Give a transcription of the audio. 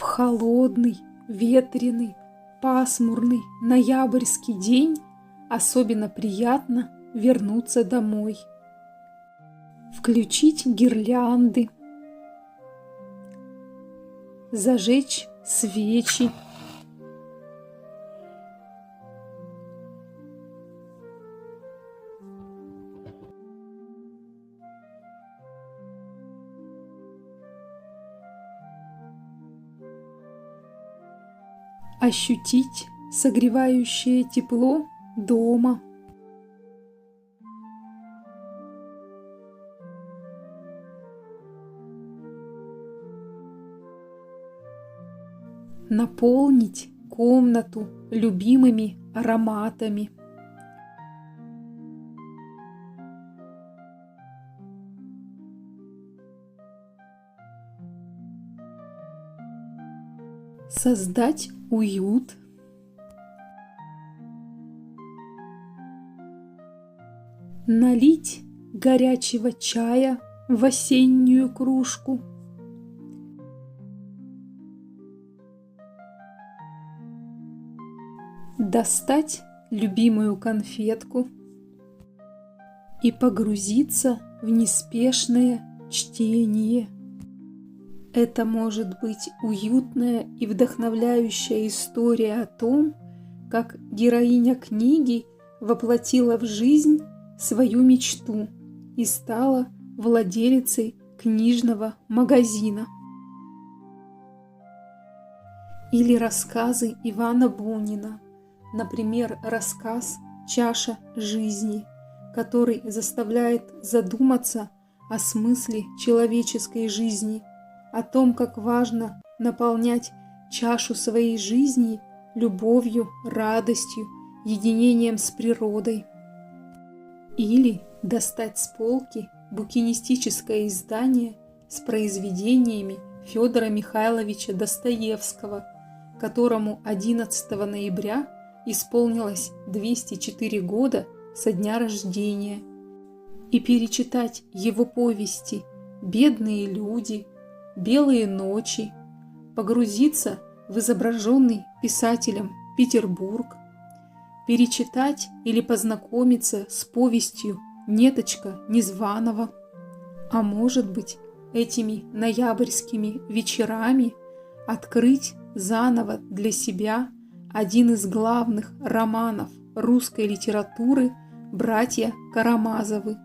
холодный, ветреный, пасмурный ноябрьский день особенно приятно вернуться домой. Включить гирлянды, зажечь свечи, ощутить согревающее тепло дома. Наполнить комнату любимыми ароматами. Создать уют. Налить горячего чая в осеннюю кружку. Достать любимую конфетку и погрузиться в неспешное чтение. Это может быть уютная и вдохновляющая история о том, как героиня книги воплотила в жизнь свою мечту и стала владелицей книжного магазина. Или рассказы Ивана Бунина, например, рассказ «Чаша жизни», который заставляет задуматься о смысле человеческой жизни, о том, как важно наполнять чашу своей жизни любовью, радостью, единением с природой. Или достать с полки букинистическое издание с произведениями Федора Михайловича Достоевского, которому 11 ноября исполнилось 204 года со дня рождения, и перечитать его повести «Бедные люди», «Белые ночи», погрузиться в изображенный писателем Петербург, перечитать или познакомиться с повестью «Неточка Незваного», а может быть, этими ноябрьскими вечерами открыть заново для себя один из главных романов русской литературы «Братья Карамазовы»,